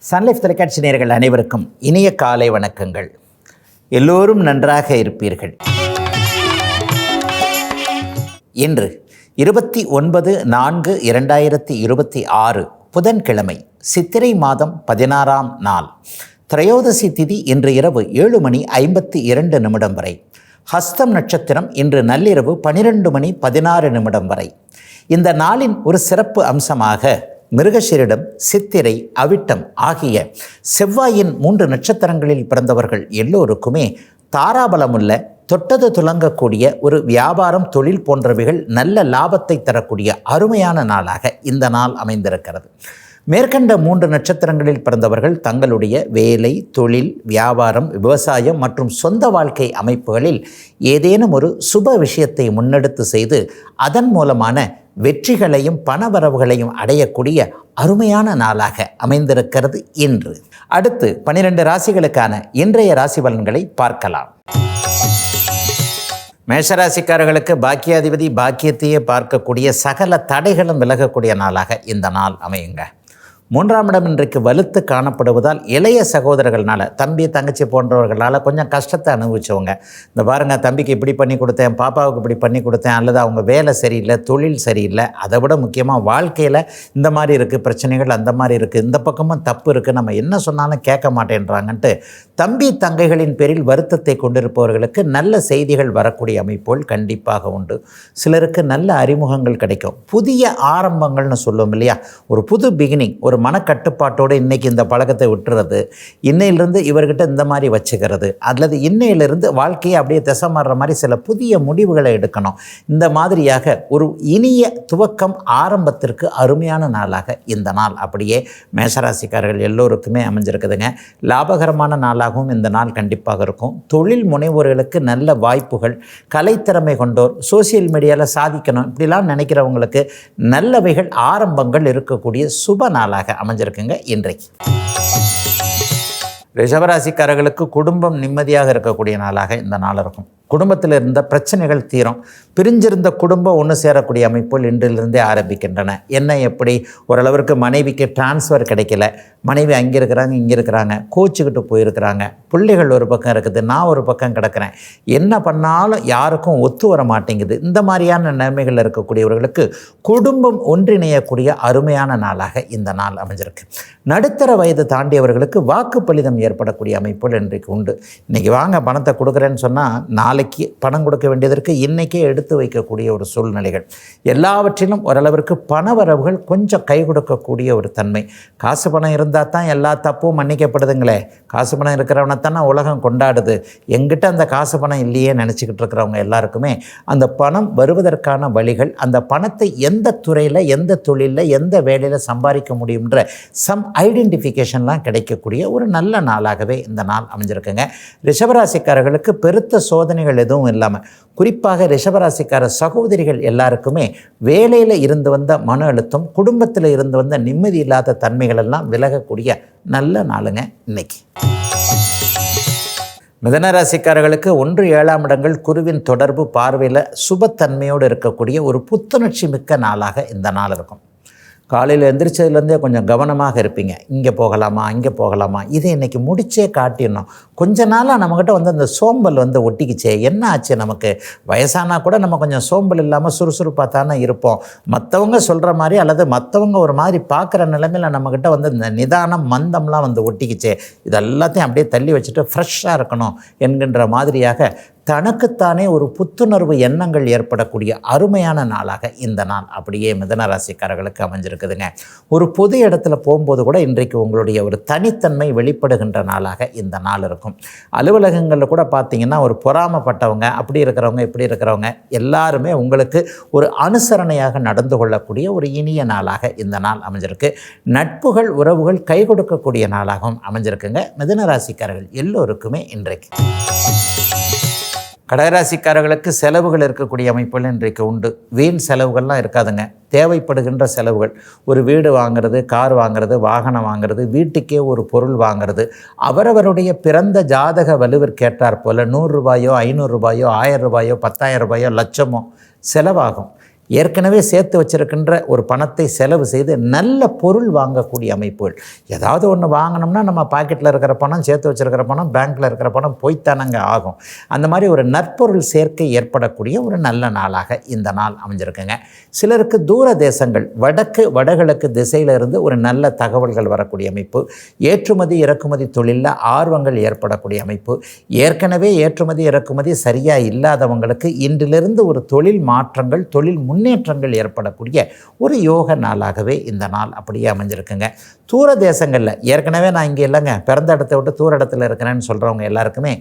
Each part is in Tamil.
சன்லைஃப் தொலைக்காட்சி நேயர்கள் அனைவருக்கும் இனிய காலை வணக்கங்கள். எல்லோரும் நன்றாக இருப்பீர்கள். இன்று 29/4/2026 புதன்கிழமை, சித்திரை மாதம் 16ஆம் நாள், திரையோதசி திதி இன்று இரவு 7:52 வரை. ஹஸ்தம் நட்சத்திரம் இன்று நள்ளிரவு 12:16 வரை. இந்த நாளின் ஒரு சிறப்பு அம்சமாக மிருகசீரிடம், சித்திரை, அவிட்டம் ஆகிய செவ்வாயின் 3 நட்சத்திரங்களில் பிறந்தவர்கள் எல்லோருக்குமே தாராபலமுள்ள, தொட்டது துலங்கக்கூடிய ஒரு வியாபாரம், தொழில் போன்றவைகள் நல்ல லாபத்தை தரக்கூடிய அருமையான நாளாக இந்த நாள் அமைந்திருக்கிறது. மேற்கண்ட 3 நட்சத்திரங்களில் பிறந்தவர்கள் தங்களுடைய வேலை, தொழில், வியாபாரம், விவசாயம் மற்றும் சொந்த வாழ்க்கை அமைப்புகளில் ஏதேனும் ஒரு சுப விஷயத்தை முன்னெடுத்து செய்து அதன் மூலமான வெற்றிகளையும் பணவரவுகளையும் அடையக்கூடிய அருமையான நாளாக அமைந்திருக்கிறது இன்று. அடுத்து 12 ராசிகளுக்கான இன்றைய ராசி பலன்களை பார்க்கலாம். மேஷராசிக்காரர்களுக்கு பாக்கியாதிபதி பாக்கியத்தையே பார்க்கக்கூடிய, சகல தடைகளும் விலகக்கூடிய நாளாக இந்த நாள் அமையுங்க. 3ஆம் இடம் இன்றைக்கு வலுத்து காணப்படுவதால் இளைய சகோதரர்களால், தம்பி தங்கச்சி போன்றவர்களால் கொஞ்சம் கஷ்டத்தை அனுபவிச்சவங்க, இந்த பாருங்க தம்பிக்கு இப்படி பண்ணி கொடுத்தேன், பாப்பாவுக்கு இப்படி பண்ணி கொடுத்தேன், அல்லது அவங்க வேலை சரியில்லை, தொழில் சரியில்லை, அதை விட முக்கியமாக வாழ்க்கையில் இந்த மாதிரி இருக்குது பிரச்சனைகள், அந்த மாதிரி இருக்குது, இந்த பக்கமும் தப்பு இருக்குது, நம்ம என்ன சொன்னாலும் கேட்க மாட்டேன்றாங்கன்ட்டு தம்பி தங்கைகளின் பேரில் வருத்தத்தை கொண்டிருப்பவர்களுக்கு நல்ல செய்திகள் வரக்கூடிய அமைப்புகள் கண்டிப்பாக உண்டு. சிலருக்கு நல்ல அறிமுகங்கள் கிடைக்கும். புதிய ஆரம்பங்கள்னு சொல்லுவோம் இல்லையா, ஒரு புது பிகினிங், ஒரு மனக்கட்டுப்பாட்டோடு இன்றைக்கி இந்த பழக்கத்தை விட்டுறது, இன்னையிலிருந்து இவர்கிட்ட இந்த மாதிரி வச்சுக்கிறது, அல்லது இன்னையிலிருந்து வாழ்க்கையை அப்படியே திசை மாறுற மாதிரி சில புதிய முடிவுகளை எடுக்கணும். இந்த மாதிரியாக ஒரு இனிய துவக்கம், ஆரம்பத்திற்கு அருமையான நாளாக இந்த நாள் அப்படியே மேஷராசிக்காரர்கள் எல்லோருக்குமே அமைஞ்சிருக்குதுங்க. லாபகரமான நாளாகவும் இந்த நாள் கண்டிப்பாக இருக்கும். தொழில் முனைவோர்களுக்கு நல்ல வாய்ப்புகள், கலைத்திறமை கொண்டோர், சோசியல் மீடியாவில் சாதிக்கணும் இப்படிலாம் நினைக்கிறவங்களுக்கு நல்லவைகள், ஆரம்பங்கள் இருக்கக்கூடிய சுப நாளாக அமைஞ்சிருக்குங்க இன்றைக்கு. ரிஷபராசிக்காரர்களுக்கு குடும்பம் நிம்மதியாக இருக்கக்கூடிய நாளாக இந்த நாள் இருக்கும். குடும்பத்தில் இருந்த பிரச்சனைகள் தீரும். பிரிஞ்சிருந்த குடும்பம் ஒன்று சேரக்கூடிய அமைப்புகள் இன்றிலிருந்தே ஆரம்பிக்கின்றன. என்ன எப்படி, ஓரளவிற்கு மனைவிக்கு டிரான்ஸ்ஃபர் கிடைக்கல, மனைவி அங்கே இருக்கிறாங்க இங்கே இருக்கிறாங்க, கோச்சிக்கிட்டு போயிருக்கிறாங்க, பிள்ளைகள் ஒரு பக்கம் இருக்குது, நான் ஒரு பக்கம் கிடக்கிறேன், என்ன பண்ணாலும் யாருக்கும் ஒத்து வர மாட்டேங்குது, இந்த மாதிரியான நிலைமைகள் இருக்கக்கூடியவர்களுக்கு குடும்பம் ஒன்றிணையக்கூடிய அருமையான நாளாக இந்த நாள் அமைஞ்சிருக்கு. நடுத்தர வயது தாண்டியவர்களுக்கு வாக்குப்பளிதம் ஏற்படக்கூடிய அமைப்புகள் இன்றைக்கு உண்டு. இன்றைக்கி வாங்க பணத்தை கொடுக்குறேன்னு சொன்னால் நாளைக்கு பணம் கொடுக்க வேண்டியதற்கு இன்றைக்கே எடுத்து வைக்கக்கூடிய ஒரு சூழ்நிலைகள், எல்லாவற்றிலும் ஓரளவிற்கு பணவரவுகள் கொஞ்சம் கை கொடுக்கக்கூடிய ஒரு தன்மை. காசு பணம் இருந்தால் தான் எல்லா தப்பும் மன்னிக்கப்படுதுங்களே, காசு பணம் இருக்கிறவனை தானே உலகம் கொண்டாடுது, எங்கிட்ட அந்த காசு பணம் இல்லையே நினச்சிக்கிட்டு இருக்கிறவங்க எல்லாருக்குமே அந்த பணம் வருவதற்கான வழிகள், அந்த பணத்தை எந்த துறையில், எந்த தொழிலில், எந்த வேலையில் சம்பாதிக்க முடியுன்ற சம் ஐடென்டிஃபிகேஷன்லாம் கிடைக்கக்கூடிய ஒரு நல்ல நாளாகவே இந்த நாள் அமைஞ்சிருக்குங்க. ரிஷபராசிக்காரர்களுக்கு பெருத்த சோதனைகள் எதுவும் இல்லாமல், குறிப்பாக ரிஷபராசிக்கார சகோதரிகள் எல்லாருக்குமே வேலையில் இருந்து வந்த மன அழுத்தம், குடும்பத்தில் இருந்து வந்த நிம்மதி இல்லாத தன்மைகள் எல்லாம் விலகக்கூடிய நல்ல நாளுங்க இன்னைக்கு. மிதனராசிக்காரர்களுக்கு 1-7ஆம் இடங்கள் குருவின் தொடர்பு பார்வையில் சுபத்தன்மையோடு இருக்கக்கூடிய ஒரு புத்துணர்ச்சி மிக்க நாளாக இந்த நாள் இருக்கும். காலையில் எந்திரிச்சதுலேருந்தே கொஞ்சம் கவனமாக இருப்பீங்க. இங்கே போகலாமா, இங்கே போகலாமா, இதை இன்றைக்கி முடிச்சே காட்டிடணும். கொஞ்ச நாளாக நம்மக்கிட்ட வந்து அந்த சோம்பல் வந்து ஒட்டிக்கிச்சே, என்ன ஆச்சு, நமக்கு வயசானா கூட நம்ம கொஞ்சம் சோம்பல் இல்லாமல் சுறுசுறுப்பாக தானே இருப்போம், மற்றவங்க சொல்கிற மாதிரி அல்லது மற்றவங்க ஒரு மாதிரி பார்க்குற நிலைமையில் நம்மக்கிட்ட வந்து இந்த நிதானம், மந்தம்லாம் வந்து ஒட்டிக்கிச்சே, இதெல்லாத்தையும் அப்படியே தள்ளி வச்சுட்டு ஃப்ரெஷ்ஷாக இருக்கணும் என்கின்ற மாதிரியாக தனக்குத்தானே ஒரு புத்துணர்வு எண்ணங்கள் ஏற்படக்கூடிய அருமையான நாளாக இந்த நாள் அப்படியே மிதன ராசிக்காரர்களுக்கு அமைஞ்சிருக்குதுங்க. ஒரு பொது இடத்துல போகும்போது கூட இன்றைக்கு உங்களுடைய ஒரு தனித்தன்மை வெளிப்படுகின்ற நாளாக இந்த நாள் இருக்கும். அலுவலகங்களில் கூட பார்த்தீங்கன்னா ஒரு பொறாமப்பட்டவங்க, அப்படி இருக்கிறவங்க இப்படி இருக்கிறவங்க எல்லாருமே உங்களுக்கு ஒரு அனுசரணையாக நடந்து கொள்ளக்கூடிய ஒரு இனிய நாளாக இந்த நாள் அமைஞ்சிருக்கு. நட்புகள், உறவுகள் கை கொடுக்கக்கூடிய நாளாகவும் அமைஞ்சிருக்குங்க மிதன ராசிக்காரர்கள் எல்லோருக்குமே இன்றைக்கு. கடகராசிக்காரர்களுக்கு செலவுகள் இருக்கக்கூடிய அமைப்புகள் இன்றைக்கு உண்டு. வீண் செலவுகள்லாம் இருக்காதுங்க. தேவைப்படுகின்ற செலவுகள், ஒரு வீடு வாங்கிறது, கார் வாங்கிறது, வாகனம் வாங்கிறது, வீட்டுக்கே ஒரு பொருள் வாங்கிறது, அவரவருடைய பிறந்த ஜாதக வலுவிற்கேற்றாற் போல் 100 ரூபாயோ 500 ரூபாயோ 1000 ரூபாயோ 10,000 ரூபாயோ லட்சமோ செலவாகும். ஏற்கனவே சேர்த்து வச்சிருக்கின்ற ஒரு பணத்தை செலவு செய்து நல்ல பொருள் வாங்கக்கூடிய அமைப்புகள். ஏதாவது ஒன்று வாங்கினோம்னா நம்ம பாக்கெட்டில் இருக்கிற பணம், சேர்த்து வச்சிருக்கிற பணம், பேங்க்கில் இருக்கிற பணம் போய்த்தானங்க ஆகும். அந்த மாதிரி ஒரு நற்பொருள் சேர்க்கை ஏற்படக்கூடிய ஒரு நல்ல நாளாக இந்த நாள் அமைஞ்சிருக்குங்க. சிலருக்கு தூர தேசங்கள், வடகிழக்கு திசையிலிருந்து ஒரு நல்ல தகவல்கள் வரக்கூடிய அமைப்பு. ஏற்றுமதி இறக்குமதி தொழிலில் ஆர்வங்கள் ஏற்படக்கூடிய அமைப்பு. ஏற்கனவே ஏற்றுமதி இறக்குமதி சரியாக இல்லாதவங்களுக்கு இன்றிலிருந்து ஒரு தொழில் மாற்றங்கள், தொழில் முன்னேற்றங்கள் ஏற்படக்கூடிய ஒரு யோக நாளாகவே இந்த நாள் அப்படியே அமைஞ்சிருக்குங்க. தூர தேசங்களில் ஏற்கனவே நான் இங்கே இல்லைங்க, பிறந்த இடத்தை விட்டு தூர இடத்துல இருக்கிறேன்னு சொல்கிறவங்க எல்லாருக்குமே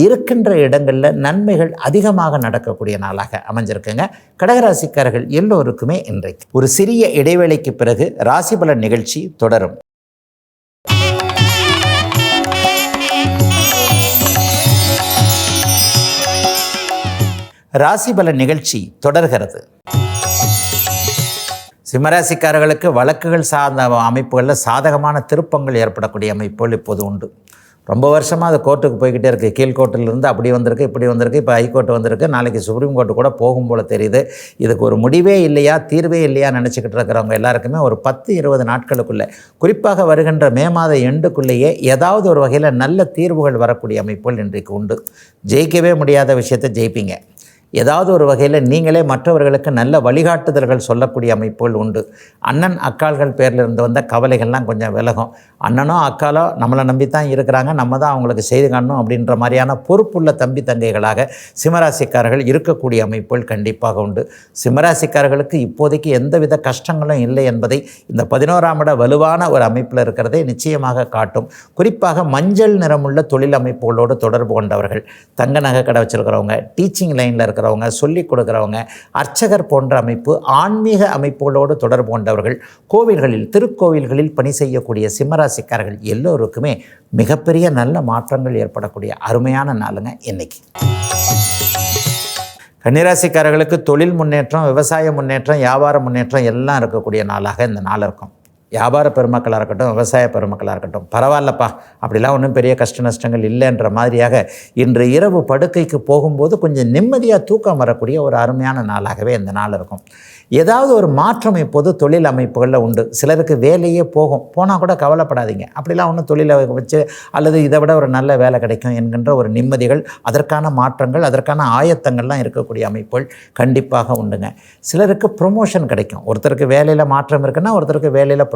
இருக்கின்ற இடங்களில் நன்மைகள் அதிகமாக நடக்கக்கூடிய நாளாக அமைஞ்சிருக்குங்க. கடகராசிக்காரர்கள் எல்லோருக்குமே இன்றைக்கு ஒரு சிறிய இடைவேளைக்கு பிறகு ராசிபலன் நிகழ்ச்சி தொடரும். ராசிபலன் நிகழ்ச்சி தொடர்கிறது. சிம்மராசிக்காரர்களுக்கு வழக்குகள் சார்ந்த அமைப்புகளில் சாதகமான திருப்பங்கள் ஏற்படக்கூடிய அமைப்புகள் இப்போது உண்டு. ரொம்ப வருஷமாக அது கோர்ட்டுக்கு போய்கிட்டே இருக்குது. கீழ்கோர்ட்டிலிருந்து அப்படி வந்திருக்கு, இப்படி வந்திருக்கு, இப்போ ஹைகோர்ட்டு வந்திருக்கு, நாளைக்கு சுப்ரீம் கோர்ட்டு கூட போகும் போல் தெரியுது. இதுக்கு ஒரு முடிவே இல்லையா, தீர்வே இல்லையா நினச்சிக்கிட்டு இருக்கிறவங்க எல்லாருக்குமே ஒரு 10-20 நாட்களுக்குள்ளே, குறிப்பாக வருகின்ற மே மாத எண்டுக்குள்ளேயே ஏதாவது ஒரு வகையில் நல்ல தீர்வுகள் வரக்கூடிய அமைப்புகள் இன்றைக்கு உண்டு. ஜெயிக்கவே முடியாத விஷயத்தை ஜெயிப்பீங்க. ஏதாவது ஒரு வகையில் நீங்களே மற்றவர்களுக்கு நல்ல வழிகாட்டுதல்கள் சொல்லக்கூடிய அமைப்புகள் உண்டு. அண்ணன் அக்காள்கள் பேரில் இருந்து வந்த கவலைகள்லாம் கொஞ்சம் விலகும். அண்ணனோ அக்காலோ நம்மளை நம்பி தான் இருக்கிறாங்க, நம்ம தான் அவங்களுக்கு செய்து காணணும் அப்படின்ற மாதிரியான பொறுப்புள்ள தம்பி தங்கைகளாக சிம்மராசிக்காரர்கள் இருக்கக்கூடிய அமைப்புகள் கண்டிப்பாக உண்டு. சிம்மராசிக்காரர்களுக்கு இப்போதைக்கு எந்தவித கஷ்டங்களும் இல்லை என்பதை இந்த 11ஆம் இட வலுவான ஒரு அமைப்பில் இருக்கிறதே நிச்சயமாக காட்டும். குறிப்பாக மஞ்சள் நிறமுள்ள தொழில் அமைப்புகளோடு தொடர்பு கொண்டவர்கள், தங்க நகை கடை வச்சுருக்கிறவங்க, டீச்சிங் லைனில் இருக்கிறவங்க, சொல்லிக் கொடுக்குறவங்க, அர்ச்சகர் போன்ற அமைப்பு, ஆன்மீக அமைப்புகளோடு தொடர்பு கொண்டவர்கள், கோவில்களில், திருக்கோவில்களில் பணி செய்யக்கூடிய சிம்மராசிக்காரர்கள் எல்லோருக்குமே மிகப்பெரிய நல்ல மாற்றங்கள் ஏற்படக்கூடிய அருமையான நாளுங்க இன்னைக்கு. கன்னிராசிக்காரர்களுக்கு தொழில் முன்னேற்றம், விவசாய முன்னேற்றம், வியாபார முன்னேற்றம் எல்லாம் இருக்கக்கூடிய நாளாக இந்த நாள் இருக்கும். வியாபார பெருமக்களாக இருக்கட்டும், விவசாய பெருமக்களாக இருக்கட்டும், பரவாயில்லப்பா, அப்படிலாம் ஒன்றும் பெரிய கஷ்ட நஷ்டங்கள் இல்லைன்ற மாதிரியாக இன்று இரவு படுக்கைக்கு போகும்போது கொஞ்சம் நிம்மதியாக தூக்கம் வரக்கூடிய ஒரு அருமையான நாளாகவே இந்த நாள் இருக்கும். ஏதாவது ஒரு மாற்றம் இப்போது தொழில் அமைப்புகளில் உண்டு. சிலருக்கு வேலையே போனால் கூட கவலைப்படாதீங்க, அப்படிலாம் ஒன்றும் தொழிலை வச்சு அல்லது இதை விட ஒரு நல்ல வேலை கிடைக்கும் என்கின்ற ஒரு நிம்மதிகள், அதற்கான மாற்றங்கள், அதற்கான ஆயத்தங்கள்லாம் இருக்கக்கூடிய அமைப்புகள் கண்டிப்பாக உண்டுங்க. சிலருக்கு ப்ரொமோஷன் கிடைக்கும். ஒருத்தருக்கு வேலையில் மாற்றம் இருக்குன்னா ஒருத்தருக்கு வேலையில்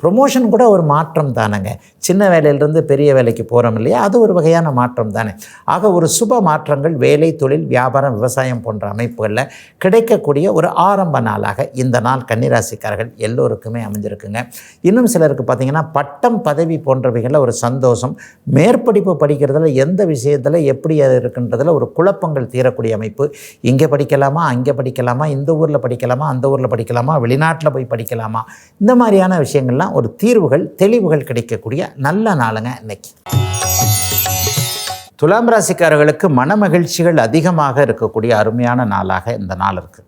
ப்ரொமோஷன் கூட ஒரு மாற்றம் தானேங்க. சின்ன வேலையிலிருந்து பெரிய வேலைக்கு போகிறோம் இல்லையா, அது ஒரு வகையான மாற்றம் தானே. ஆக ஒரு சுப மாற்றங்கள் வேலை, தொழில், வியாபாரம், விவசாயம் போன்ற அமைப்புகளில் கிடைக்கக்கூடிய ஒரு ஆரம்ப நாளாக இந்த நாள் கன்னிராசிக்காரர்கள் எல்லோருக்குமே அமைஞ்சிருக்குங்க. இன்னும் சிலருக்கு பார்த்திங்கன்னா பட்டம், பதவி போன்றவைகளில் ஒரு சந்தோஷம், மேற்படிப்பு படிக்கிறதுல எந்த விஷயத்தில் எப்படி இருக்குன்றதில் ஒரு குழப்பங்கள் தீரக்கூடிய அமைப்பு. இங்கே படிக்கலாமா, அங்கே படிக்கலாமா, இந்த ஊரில் படிக்கலாமா, அந்த ஊரில் படிக்கலாமா, வெளிநாட்டில் போய் படிக்கலாமா, இந்த மாதிரியான விஷயங்கள்லாம் ஒரு தீர்வுகள், தெளிவுகள் கிடைக்கக்கூடிய நல்ல நாளுங்க இன்னைக்கு. துலாம் ராசிக்காரர்களுக்கு மனமகிழ்ச்சிகள் அதிகமாக இருக்கக்கூடிய அருமையான நாளாக இந்த நாள் இருக்குது.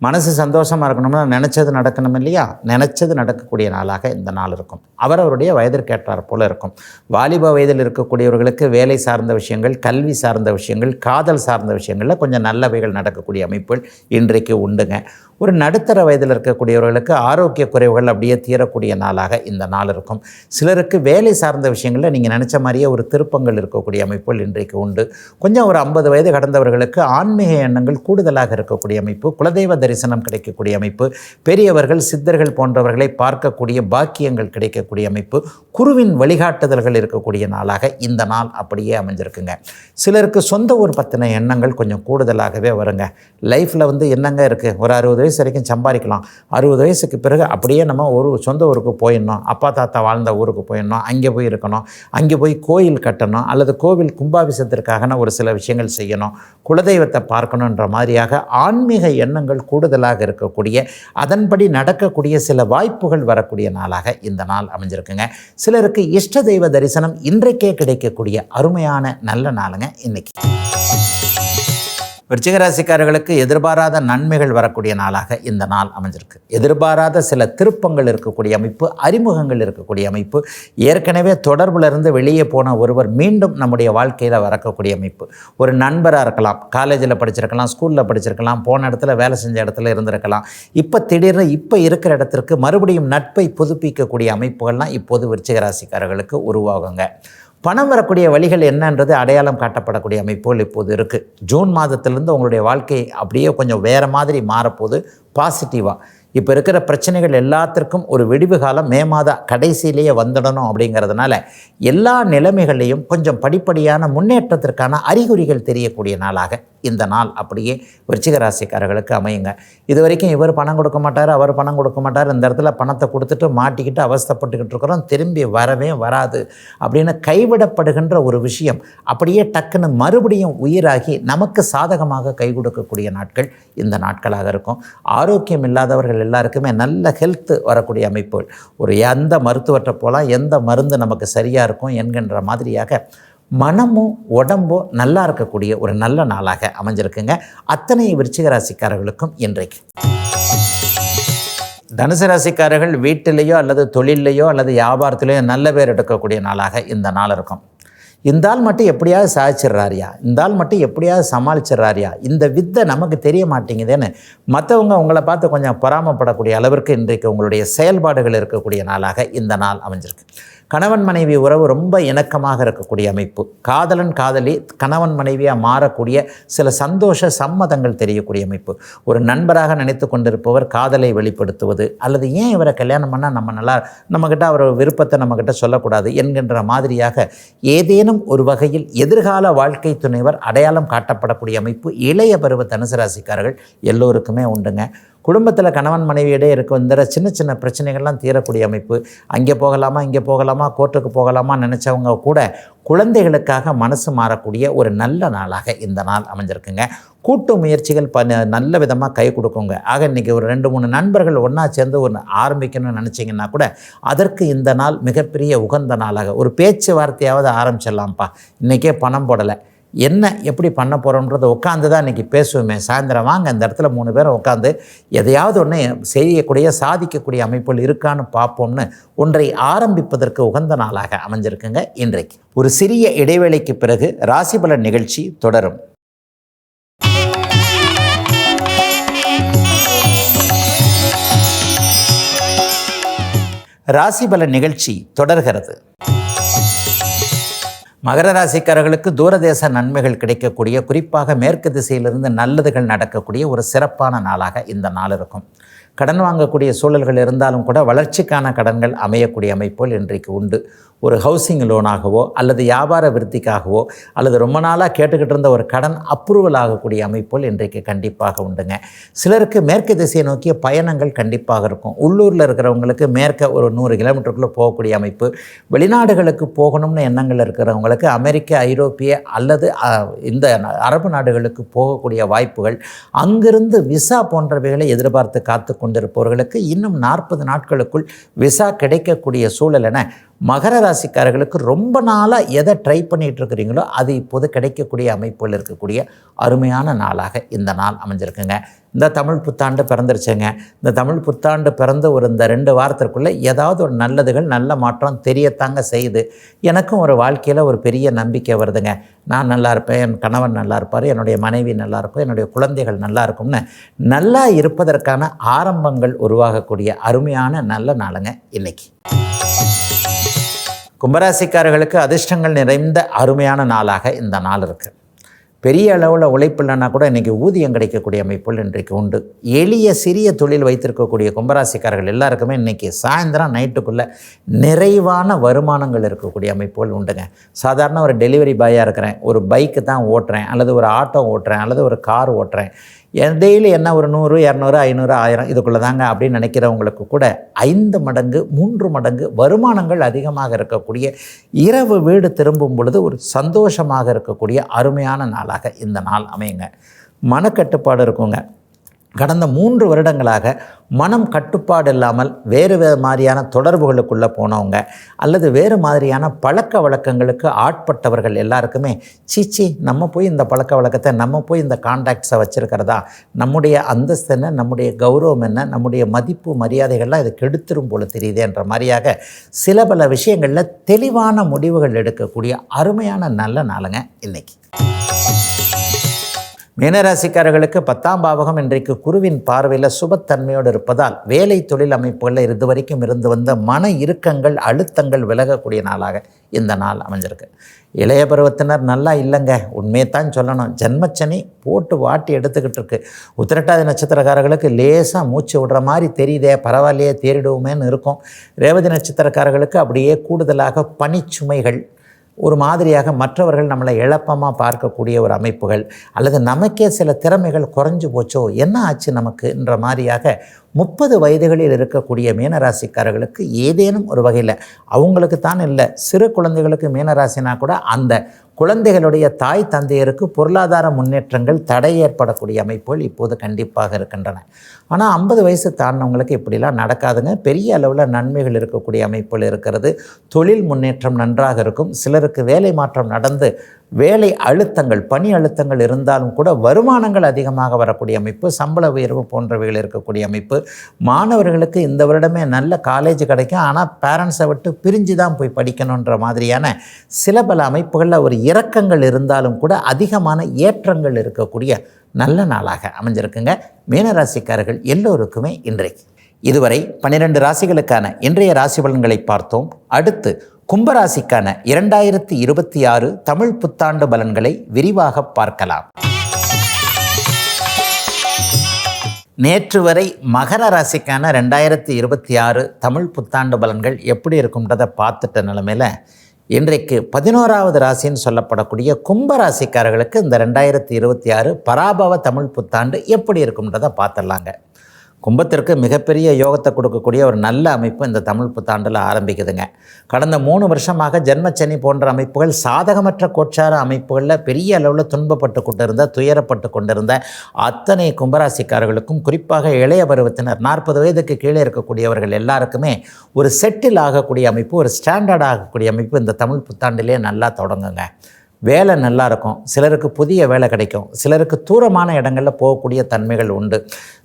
மனசு சந்தோஷமாக இருக்கணும்னா நினச்சது நடக்கணும் இல்லையா, நினச்சது நடக்கக்கூடிய நாளாக இந்த நாள் இருக்கும். அவரவருடைய வயதிற்கேற்றார் போல் இருக்கும். வாலிப வயதில் இருக்கக்கூடியவர்களுக்கு வேலை சார்ந்த விஷயங்கள், கல்வி சார்ந்த விஷயங்கள், காதல் சார்ந்த விஷயங்களில் கொஞ்சம் நல்லவைகள் நடக்கக்கூடிய அமைப்புகள் இன்றைக்கு உண்டுங்க. ஒரு நடுத்தர வயதில் இருக்கக்கூடியவர்களுக்கு ஆரோக்கிய குறைவுகள் அப்படியே தீரக்கூடிய நாளாக இந்த நாள் இருக்கும். சிலருக்கு வேலை சார்ந்த விஷயங்களில் நீங்கள் நினச்ச மாதிரியே ஒரு திருப்பங்கள் இருக்கக்கூடிய அமைப்புகள் இன்றைக்கு உண்டு. கொஞ்சம் ஒரு 50 வயது கடந்தவர்களுக்கு ஆன்மீக எண்ணங்கள் கூடுதலாக இருக்கக்கூடிய அமைப்பு, குலதெய்வ தரிசனம் கிடைக்கக்கூடிய அமைப்பு, பெரியவர்கள், சித்தர்கள் போன்றவர்களை பார்க்கக்கூடிய பாக்கியங்கள் கிடைக்கக்கூடிய அமைப்பு, குருவின் வழிகாட்டுதல்கள் இருக்கக்கூடிய நாளாக இந்த நாள் அப்படியே அமைஞ்சிருக்குங்க. சிலருக்கு சொந்த ஊர் பற்றின எண்ணங்கள் கொஞ்சம் கூடுதலாகவே வருங்க. லைஃப்பில் என்னங்க இருக்குது, ஒரு 60 வயசு வரைக்கும் சம்பாதிக்கலாம், 60 வயசுக்கு பிறகு அப்படியே நம்ம ஒரு சொந்த ஊருக்கு போயிடணும், அப்பா தாத்தா வாழ்ந்த ஊருக்கு போயிடணும், அங்கே போய் இருக்கணும், அங்கே போய் கோயில் கட்டணும், அல்லது கோவில் கும்பாபிஷேகத்திற்காக ஒரு சில விஷயங்கள் செய்யணும், குலதெய்வத்தை பார்க்கணுன்ற மாதிரியாக ஆன்மீக எண்ணங்கள் கூடுதலாக இருக்கக்கூடிய, அதன்படி நடக்கக்கூடிய சில வாய்ப்புகள் வரக்கூடிய நாளாக இந்த நாள் அமைஞ்சிருக்குங்க. சிலருக்கு இஷ்ட தெய்வ தரிசனம் இன்றைக்கே கிடைக்கக்கூடிய அருமையான நல்ல நாளுங்க இன்னைக்கு. விருச்சிக ராசிக்காரர்களுக்கு எதிர்பாராத நன்மைகள் வரக்கூடிய நாளாக இந்த நாள் அமைஞ்சிருக்கு. எதிர்பாராத சில திருப்பங்கள் இருக்கக்கூடிய அமைப்பு, அறிமுகங்கள் இருக்கக்கூடிய அமைப்பு, ஏற்கனவே தொடர்புல இருந்து வெளியே போன ஒருவர் மீண்டும் நம்முடைய வாழ்க்கையில் வரக்கூடிய அமைப்பு. ஒரு நண்பராக இருக்கலாம், காலேஜில் படிச்சிருக்கலாம், ஸ்கூலில் படிச்சிருக்கலாம், போன இடத்துல வேலை செஞ்ச இடத்துல இருந்திருக்கலாம். இப்போ திடீர்னு இப்போ இருக்கிற இடத்திற்கு மறுபடியும் நட்பை புதுப்பிக்கக்கூடிய அமைப்புகள்லாம் இப்போது விருச்சிக ராசிக்காரர்களுக்கு உருவாகுங்க. பணம் வரக்கூடிய வழிகள் என்னன்றது அடையாளம் காட்டப்படக்கூடிய அமைப்புகள் இப்போது இருக்குது. ஜூன் மாதத்திலேருந்து உங்களுடைய வாழ்க்கை அப்படியே கொஞ்சம் வேறு மாதிரி மாறப்போகுது பாசிட்டிவாக. இப்போ இருக்கிற பிரச்சனைகள் எல்லாத்திற்கும் ஒரு விடிவு காலம் மே மாத கடைசியிலேயே வந்துடணும். அப்படிங்கிறதுனால எல்லா நிலைமைகளையும் கொஞ்சம் படிப்படியான முன்னேற்றத்திற்கான அறிகுறிகள் தெரியக்கூடிய நாளாக இந்த நாள் அப்படியே விருச்சிக ராசிக்காரர்களுக்கு அமையுங்க. இது வரைக்கும் இவர் பணம் கொடுக்க மாட்டார், அவர் பணம் கொடுக்க மாட்டார், இந்த இடத்துல பணத்தை கொடுத்துட்டு மாட்டிக்கிட்டு அவஸ்தைப்பட்டுக்கிட்டு இருக்கிறோம், திரும்பி வரவே வராது அப்படின்னு கைவிடப்படுகின்ற ஒரு விஷயம் அப்படியே டக்குன்னு மறுபடியும் உயிராகி நமக்கு சாதகமாக கை கொடுக்கக்கூடிய நாட்கள் இந்த நாட்களாக இருக்கும். ஆரோக்கியம் இல்லாதவர்கள் எல்லாருக்குமே நல்ல ஹெல்த்து வரக்கூடிய அமைப்புகள். ஒரு எந்த மருத்துவத்தை போகலாம், எந்த மருந்து நமக்கு சரியாக இருக்கும் என்கின்ற மாதிரியாக மனமும் உடம்பும் நல்லா இருக்கக்கூடிய ஒரு நல்ல நாளாக அமைஞ்சிருக்குங்க அத்தனை விருச்சிக ராசிக்காரர்களுக்கும் இன்றைக்கு. தனுசு ராசிக்காரர்கள் வீட்டிலேயோ அல்லது தொழிலையோ அல்லது வியாபாரத்திலேயோ நல்ல பேர் எடுக்கக்கூடிய நாளாக இந்த நாள் இருக்கும். இந்த ஆள் மட்டும் எப்படியாவது சாதிச்சிட்றாரியா, இந்த ஆள் மட்டும் எப்படியாவது சமாளிச்சிட்றாரியா, இந்த வித்தை நமக்கு தெரிய மாட்டேங்குதுன்னு மற்றவங்க உங்களை பார்த்து கொஞ்சம் பொறாமப்படக்கூடிய அளவிற்கு இன்றைக்கு உங்களுடைய செயல்பாடுகள் இருக்கக்கூடிய நாளாக இந்த நாள் அமைஞ்சிருக்கு. கணவன் மனைவி உறவு ரொம்ப இணக்கமாக இருக்கக்கூடிய அமைப்பு. காதலன் காதலி கணவன் மனைவியாக மாறக்கூடிய சில சந்தோஷ சம்மதங்கள் தெரியக்கூடிய அமைப்பு. ஒரு நண்பராக நினைத்து கொண்டிருப்பவர் காதலை வெளிப்படுத்துவது, அல்லது ஏன் இவரை கல்யாணம் பண்ணால் நம்மக்கிட்ட அவர் விருப்பத்தை நம்மக்கிட்ட சொல்லக்கூடாது என்கின்ற மாதிரியாக ஏதேனும் ஒரு வகையில் எதிர்கால வாழ்க்கை துணைவர் அடையாளம் காட்டப்படக்கூடிய அமைப்பு இளைய பருவ தனுசு ராசிக்காரர்கள் எல்லோருக்குமே உண்டுங்க. குடும்பத்தில் கணவன் மனைவியிடையே இருக்க இந்த சின்ன சின்ன பிரச்சனைகள்லாம் தீரக்கூடிய அமைப்பு. அங்கே போகலாமா, இங்கே போகலாமா, கோர்ட்டுக்கு போகலாமா நினச்சவங்க கூட குழந்தைகளுக்காக மனசு மாறக்கூடிய ஒரு நல்ல நாளாக இந்த நாள் அமைஞ்சிருக்குங்க. கூட்டு முயற்சிகள் நல்ல விதமாக கை கொடுக்குங்க. ஆக இன்றைக்கி ஒரு 2-3 நண்பர்கள் ஒன்றா சேர்ந்து ஒன்று ஆரம்பிக்கணும்னு நினச்சிங்கன்னா கூட அதற்கு இந்த நாள் மிகப்பெரிய உகந்த நாளாக ஒரு பேச்சுவார்த்தையாவது ஆரம்பிச்சிடலாம்ப்பா, இன்றைக்கே பணம் போடலை, என்ன எப்படி பண்ண போகிறோன்றதை உட்காந்து தான் இன்றைக்கி பேசுவோமே, சாயந்தரம் வாங்க இந்த இடத்துல 3 பேரும் உட்காந்து எதையாவது ஒன்று செய்யக்கூடிய சாதிக்கக்கூடிய அமைப்புகள் இருக்கான்னு பார்ப்போம்னு ஒன்றை ஆரம்பிப்பதற்கு உகந்த நாளாக அமைஞ்சிருக்குங்க இன்றைக்கு. ஒரு சிறிய இடைவேளைக்கு பிறகு ராசிபலன் நிகழ்ச்சி தொடரும். ராசிபலன் நிகழ்ச்சி தொடர்கிறது. மகர ராசிக்காரர்களுக்கு தூரதேச நன்மைகள் கிடைக்கக்கூடிய, குறிப்பாக மேற்கு திசையிலிருந்து நல்லதுகள் நடக்கக்கூடிய ஒரு சிறப்பான நாளாக இந்த நாள் இருக்கும். கடன் வாங்கக்கூடிய சூழல்கள் இருந்தாலும் கூட வளர்ச்சிக்கான கடன்கள் அமையக்கூடிய அமைப்புகள் இன்றைக்கு உண்டு. ஒரு ஹவுசிங் லோனாகவோ அல்லது வியாபார விருத்திக்காகவோ அல்லது ரொம்ப நாளாக கேட்டுக்கிட்டு இருந்த ஒரு கடன் அப்ரூவல் ஆகக்கூடிய அமைப்புகள் இன்றைக்கு கண்டிப்பாக உண்டுங்க. சிலருக்கு மேற்கு திசையை நோக்கிய பயணங்கள் கண்டிப்பாக இருக்கும். உள்ளூரில் இருக்கிறவங்களுக்கு மேற்க ஒரு 100 கிலோமீட்டருக்குள்ளே போகக்கூடிய அமைப்பு. வெளிநாடுகளுக்கு போகணும்னு எண்ணங்கள் இருக்கிறவங்களுக்கு அமெரிக்க, ஐரோப்பிய அல்லது இந்த அரபு நாடுகளுக்கு போகக்கூடிய வாய்ப்புகள், அங்கிருந்து விசா போன்றவைகளை எதிர்பார்த்து காத்து கொண்டிருப்பவர்களுக்கு இன்னும் 40 நாட்களுக்குள் விசா கிடைக்கக்கூடிய சூழல் என மகர ராசிக்காரர்களுக்கு ரொம்ப நாளாக எதை ட்ரை பண்ணிகிட்டு இருக்கிறீங்களோ அது இப்போது கிடைக்கக்கூடிய அமைப்புகள் இருக்கக்கூடிய அருமையான நாளாக இந்த நாள் அமைஞ்சிருக்குங்க. இந்த தமிழ் புத்தாண்டு பிறந்துருச்சுங்க. இந்த தமிழ் புத்தாண்டு பிறந்து இந்த 2 வாரத்திற்குள்ளே ஏதாவது ஒரு நல்லதுகள் நல்ல மாற்றம் தெரியத்தாங்க செய்யுது. எனக்கும் ஒரு வாழ்க்கையில் ஒரு பெரிய நம்பிக்கை வருதுங்க. நான் நல்லா இருப்பேன், என் கணவன் நல்லா இருப்பார், என்னுடைய மனைவி நல்லா இருக்கும், என்னுடைய குழந்தைகள் நல்லா இருக்கும்னு நல்லா இருப்பதற்கான ஆரம்பங்கள் உருவாகக்கூடிய அருமையான நல்ல நாளுங்க இன்னைக்கு. கும்பராசிக்காரர்களுக்கு அதிர்ஷ்டங்கள் நிறைந்த அருமையான நாளாக இந்த நாள் இருக்குது. பெரிய அளவில் உழைப்பு இல்லைன்னா கூட இன்றைக்கி ஊதியம் கிடைக்கக்கூடிய அமைப்புகள் இன்றைக்கு உண்டு. எளிய சிறிய தொழில் வைத்திருக்கக்கூடிய கும்பராசிக்காரர்கள் எல்லாருக்குமே இன்றைக்கி சாயந்தரம் நைட்டுக்குள்ளே நிறைவான வருமானங்கள் இருக்கக்கூடிய அமைப்புகள் உண்டுங்க. சாதாரண ஒரு டெலிவரி பாயாக இருக்கிறேன், ஒரு பைக்கு தான் ஓட்டுறேன், அல்லது ஒரு ஆட்டோ ஓட்டுறேன், அல்லது ஒரு கார் ஓட்டுறேன், டெய்லி என்ன ஒரு 100, 200, 500, 1000 இதுக்குள்ளே தாங்க அப்படின்னு நினைக்கிறவங்களுக்கு கூட 5 மடங்கு 3 மடங்கு வருமானங்கள் அதிகமாக இருக்கக்கூடிய, இரவு வீடு திரும்பும் பொழுது ஒரு சந்தோஷமாக இருக்கக்கூடிய அருமையான நாளாக இந்த நாள் அமையுங்க. மனக்கட்டுப்பாடு இருக்குங்க. கடந்த 3 வருடங்களாக மனம் கட்டுப்பாடு இல்லாமல் வேறு மாதிரியான தொடர்புகளுக்குள்ளே போனவங்க அல்லது வேறு மாதிரியான பழக்க வழக்கங்களுக்கு ஆட்பட்டவர்கள் எல்லாருக்குமே சீச்சி நம்ம போய் இந்த பழக்க வழக்கத்தை நம்ம போய் இந்த கான்டாக்ட்ஸை வச்சுருக்கிறதா, நம்முடைய அந்தஸ்து என்ன, நம்முடைய கௌரவம் என்ன, நம்முடைய மதிப்பு மரியாதைகள்லாம் இது கெடுத்துரும் போல தெரியுதுன்ற மாதிரியாக சில பல விஷயங்களில் தெளிவான முடிவுகள் எடுக்கக்கூடிய அருமையான நல்ல நாளுங்க இன்னைக்கு. மீனராசிக்காரர்களுக்கு 10ஆம் பாவகம் இன்றைக்கு குருவின் பார்வையில் சுபத்தன்மையோடு இருப்பதால் வேலை தொழில் அமைப்புகளில் இதுவரைக்கும் இருந்து வந்த மன இறுக்கங்கள் அழுத்தங்கள் விலகக்கூடிய நாளாக இந்த நாள் அமைஞ்சிருக்கு. இளைய பருவத்தினர் நல்லா இல்லைங்க, உண்மையைத்தான் சொல்லணும். ஜென்மச்சனி போட்டு வாட்டி எடுத்துக்கிட்டு இருக்கு. உத்திரட்டாதி நட்சத்திரக்காரர்களுக்கு லேசாக மூச்சு விடுற மாதிரி தெரியுதே, பரவாயில்லையே தேறிடுவோமேன்னு இருக்கும். ரேவதி நட்சத்திரக்காரர்களுக்கு அப்படியே கூடுதலாக பணிச்சுமைகள், ஒரு மாதிரியாக மற்றவர்கள் நம்மளை இழப்பமாக பார்க்கக்கூடிய ஒரு அமைப்புகள், அல்லது நமக்கே சில திறமைகள் குறைஞ்சு போச்சோ, என்ன ஆச்சு நமக்குன்ற மாதிரியாக 30 வயதுகளில் இருக்கக்கூடிய மீனராசிக்காரர்களுக்கு ஏதேனும் ஒரு வகையில் அவங்களுக்கு தான் இல்லை, சிறு குழந்தைகளுக்கு மீனராசினா கூட அந்த குழந்தைகளுடைய தாய் தந்தையருக்கு பொருளாதார முன்னேற்றங்கள் தடை ஏற்படக்கூடிய அமைப்புகள் இப்போது கண்டிப்பாக இருக்கின்றன. ஆனால் 50 வயசு தாண்டினவங்களுக்கு இப்படிலாம் நடக்காதுங்க. பெரிய அளவில் நன்மைகள் இருக்கக்கூடிய அமைப்புகள் இருக்கிறது. தொழில் முன்னேற்றம் நன்றாக இருக்கும். சிலருக்கு வேலை மாற்றம் நடந்து வேலை அழுத்தங்கள், பணி அழுத்தங்கள் இருந்தாலும் கூட வருமானங்கள் அதிகமாக வரக்கூடிய அமைப்பு, சம்பள உயர்வு போன்றவைகள் இருக்கக்கூடிய அமைப்பு. மாணவர்களுக்கு இந்த வருடமே நல்ல காலேஜ் கிடைக்கும், ஆனால் பேரண்ட்ஸை விட்டு பிரிஞ்சு தான் போய் படிக்கணுன்ற மாதிரியான சில பல அமைப்புகளில் ஒரு இறக்கங்கள் இருந்தாலும் கூட அதிகமான ஏற்றங்கள் இருக்கக்கூடிய நல்ல நாளாக அமைஞ்சிருக்குங்க மீனராசிக்காரர்கள் எல்லோருக்குமே இன்றைக்கு. இதுவரை 12 ராசிகளுக்கான இன்றைய ராசி பலன்களை பார்த்தோம். அடுத்து கும்பராசிக்கான 2026 தமிழ் புத்தாண்டு பலன்களை விரிவாக பார்க்கலாம். நேற்று வரை மகர ராசிக்கான 2026 தமிழ் புத்தாண்டு பலன்கள் எப்படி இருக்கும்ன்றதை பார்த்துட்ட நிலைமையில் இன்றைக்கு 11வது ராசின்னு சொல்லப்படக்கூடிய கும்பராசிக்காரர்களுக்கு இந்த 2026 பராபவ தமிழ் புத்தாண்டு எப்படி இருக்கும்ன்றதை பார்த்துடலாங்க. கும்பத்திற்கு மிகப்பெரிய யோகத்தை கொடுக்கக்கூடிய ஒரு நல்ல அமைப்பு இந்த தமிழ் புத்தாண்டில் ஆரம்பிக்குதுங்க. கடந்த 3 வருஷமாக ஜென்மச்சனி போன்ற அமைப்புகள் சாதகமற்ற கோட்சார அமைப்புகளில் பெரிய அளவில் துன்பப்பட்டு கொண்டிருந்த, துயரப்பட்டு கொண்டிருந்த அத்தனை கும்பராசிக்காரர்களுக்கும், குறிப்பாக இளைய பருவத்தினர் 40 வயதுக்கு கீழே இருக்கக்கூடியவர்கள் எல்லாருக்குமே ஒரு செட்டில் ஆகக்கூடிய அமைப்பு, ஒரு ஸ்டாண்டர்ட் ஆகக்கூடிய அமைப்பு இந்த தமிழ் புத்தாண்டிலே நல்லா தொடங்குங்க. வேலை நல்லா இருக்கும், சிலருக்கு புதிய வேலை கிடைக்கும், சிலருக்கு தூரமான இடங்களில் போகக்கூடிய தன்மைகள் உண்டு.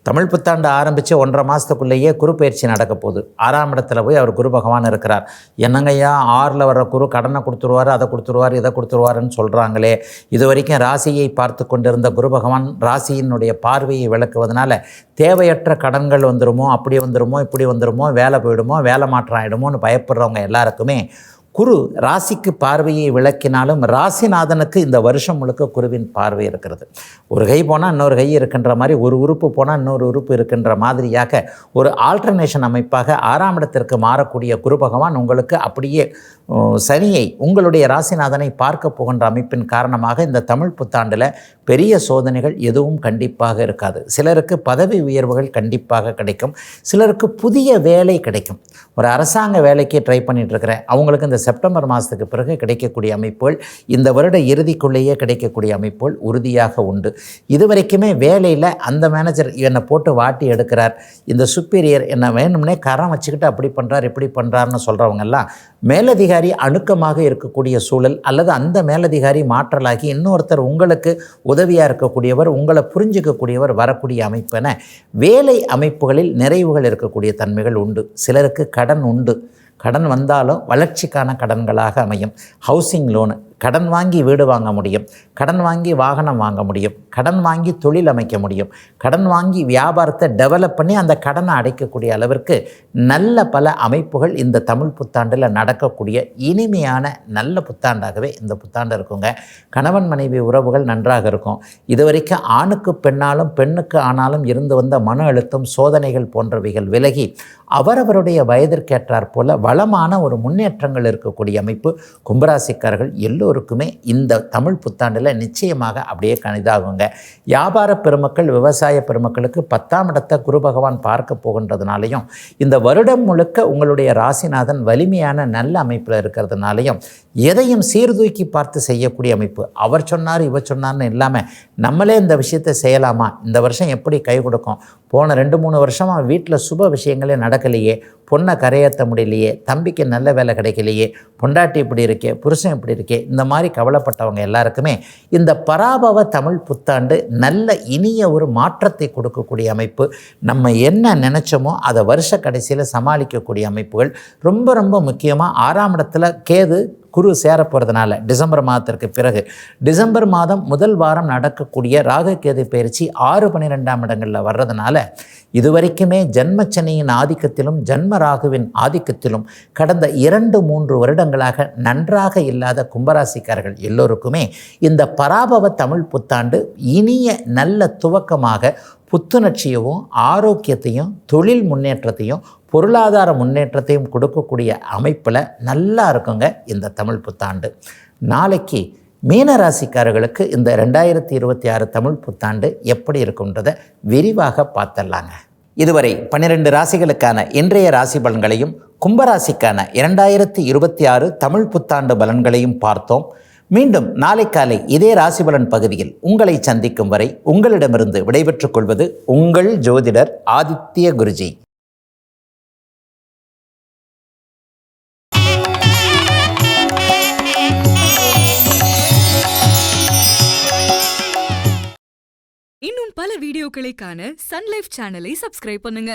தமிழ் புத்தாண்டு ஆரம்பித்து 1.5 மாதத்துக்குள்ளேயே குரு பயிற்சி நடக்க போகுது. 6ஆம் இடத்துல போய் அவர் குரு பகவான் இருக்கிறார். என்னங்கய்யா 6ல் வர்ற குரு கடனை கொடுத்துருவார், அதை கொடுத்துருவார், இதை கொடுத்துருவாருன்னு சொல்கிறாங்களே. இது வரைக்கும் ராசியை பார்த்து கொண்டிருந்த குரு பகவான் ராசியினுடைய பார்வையை விளக்குவதனால தேவையற்ற கடன்கள் வந்துடுமோ, அப்படி வந்துடுமோ, இப்படி வந்துடுமோ, வேலை போயிடுமோ, வேலை மாற்றம் ஆகிடுமோன்னு பயப்படுறவங்க எல்லாருக்குமே குரு ராசிக்கு பார்வையை விளக்கினாலும் ராசிநாதனுக்கு இந்த வருஷம் முழுக்க குருவின் பார்வை இருக்கிறது. ஒரு கை போனால் இன்னொரு கை இருக்கின்ற மாதிரி, ஒரு உறுப்பு போனால் இன்னொரு உறுப்பு இருக்கின்ற மாதிரியாக ஒரு ஆல்டர்னேஷன் அமைப்பாக 6ஆம் இடத்திற்கு மாறக்கூடிய குரு பகவான் உங்களுக்கு அப்படியே சனியை, உங்களுடைய ராசிநாதனை பார்க்க போகின்ற அமைப்பின் காரணமாக இந்த தமிழ் புத்தாண்டில் பெரிய சோதனைகள் எதுவும் கண்டிப்பாக இருக்காது. சிலருக்கு பதவி உயர்வுகள் கண்டிப்பாக கிடைக்கும், சிலருக்கு புதிய வேலை கிடைக்கும். ஒரு அரசாங்க வேலைக்கு ட்ரை பண்ணிட்டு இருக்கிறேன், அவங்களுக்கு இந்த செப்டம்பர் மாதத்துக்கு பிறகு கிடைக்கக்கூடிய அமைப்புகள், இந்த வருட இறுதிக்குள்ளேயே கிடைக்கக்கூடிய அமைப்புகள் உறுதியாக உண்டு. இதுவரைக்குமே வேலையில் அந்த மேனேஜர் என்னை போட்டு வாட்டி எடுக்கிறார், இந்த சுப்பீரியர் என்னை வேணும்னே கரம் வச்சுக்கிட்டு அப்படி பண்ணுறார் இப்படி பண்ணுறாருன்னு சொல்கிறவங்கெல்லாம் மேலதிகாரி அணுக்கமாக இருக்கக்கூடிய சூழல், அல்லது அந்த மேலதிகாரி மாற்றலாகி இன்னொருத்தர் உங்களுக்கு உதவியாக இருக்கக்கூடியவர், உங்களை புரிஞ்சிக்கக்கூடியவர் வரக்கூடிய அமைப்பென வேலை அமைப்புகளில் நிறைவுகள் இருக்கக்கூடிய தன்மைகள் உண்டு. சிலருக்கு கடன் உண்டு, கடன் வந்தாலும் வளர்ச்சிக்கான கடன்களாக அமையும். ஹவுசிங் லோனு, கடன் வாங்கி வீடு வாங்க முடியும், கடன் வாங்கி வாகனம் வாங்க முடியும், கடன் வாங்கி தொழில் அமைக்க முடியும், கடன் வாங்கி வியாபாரத்தை டெவலப் பண்ணி அந்த கடனை அடைக்கக்கூடிய அளவிற்கு நல்ல பல அமைப்புகள் இந்த தமிழ் புத்தாண்டில் நடக்கக்கூடிய இனிமையான நல்ல புத்தாண்டாகவே இந்த புத்தாண்டு இருக்குங்க. கணவன் மனைவி உறவுகள் நன்றாக இருக்கும். இதுவரைக்கும் ஆணுக்கு பெண்ணாலும் பெண்ணுக்கு ஆனாலும் இருந்து வந்த மன அழுத்தம், சோதனைகள் போன்றவைகள் விலகி அவரவருடைய வயதிற்கேற்றாற் போல வளமான ஒரு முன்னேற்றங்கள் இருக்கக்கூடிய அமைப்பு கும்பராசிக்காரர்கள் எல்லோரும் எல்லோருக்குமே இந்த தமிழ் புத்தாண்டில் நிச்சயமாக அப்படியே கணிதாகுங்க. வியாபார பெருமக்கள், விவசாய பெருமக்களுக்கு 10ஆம் இடத்தை குரு பகவான் பார்க்க போகின்றதுனாலையும், இந்த வருடம் முழுக்க உங்களுடைய ராசிநாதன் வலிமையான நல்ல அமைப்பில் இருக்கிறதுனாலையும் எதையும் சீர்தூக்கி பார்த்து செய்யக்கூடிய அமைப்பு. அவர் சொன்னார் இவர் சொன்னார்னு இல்லாமல் நம்மளே இந்த விஷயத்தை செய்யலாமா, இந்த வருஷம் எப்படி கை கொடுக்கும், போன 2-3 வருஷமாக வீட்டில் சுப விஷயங்களே நடக்கலையே, பொண்ணை கரையேற்ற முடியலையே, தம்பிக்கு நல்ல வேலை கிடைக்கலையே, பொண்டாட்டி இப்படி இருக்கே, புருஷன் இப்படி இருக்கே, இந்த மாதிரி கவலைப்பட்டவங்க எல்லாருக்குமே இந்த பராபவ தமிழ் புத்தாண்டு நல்ல இனிய ஒரு மாற்றத்தை கொடுக்கக்கூடிய அமைப்பு. நம்ம என்ன நினச்சோமோ அதை வருஷ கடைசியில் சமாளிக்கக்கூடிய அமைப்புகள். ரொம்ப ரொம்ப முக்கியமாக 6ஆம் இடத்துல கேது குரு சேர போகிறதுனால டிசம்பர் மாதத்திற்கு பிறகு, டிசம்பர் மாதம் முதல் வாரம் நடக்கக்கூடிய ராகு கேது பயிற்சி 6-12ஆம் இடங்களில் வர்றதுனால இதுவரைக்குமே ஜன்மச்சனியின் ஆதிக்கத்திலும் ஜன்ம ராகுவின் ஆதிக்கத்திலும் கடந்த 2-3 வருடங்களாக நன்றாக இல்லாத கும்பராசிக்காரர்கள் எல்லோருக்குமே இந்த பராபவ தமிழ் புத்தாண்டு இனிய நல்ல துவக்கமாக புத்துணர்ச்சியவும் ஆரோக்கியத்தையும் தொழில் முன்னேற்றத்தையும் பொருளாதார முன்னேற்றத்தையும் கொடுக்கக்கூடிய அமைப்பில் நல்லா இருக்குங்க இந்த தமிழ் புத்தாண்டு. நாளைக்கு மீனராசிக்காரர்களுக்கு இந்த 2026 தமிழ் புத்தாண்டு எப்படி இருக்குன்றதை விரிவாக பார்த்துடலாங்க. இதுவரை 12 ராசிகளுக்கான இன்றைய ராசி பலன்களையும் கும்பராசிக்கான 2026 தமிழ் புத்தாண்டு பலன்களையும் பார்த்தோம். மீண்டும் நாளை காலை இதே ராசிபலன் பகுதியில் உங்களை சந்திக்கும் வரை உங்களிடமிருந்து விடைபெற்றுக் கொள்வது உங்கள் ஜோதிடர் ஆதித்ய குருஜி. இன்னும் பல வீடியோக்களை காண சன் லைஃப் சேனலை சப்ஸ்கிரைப் பண்ணுங்க.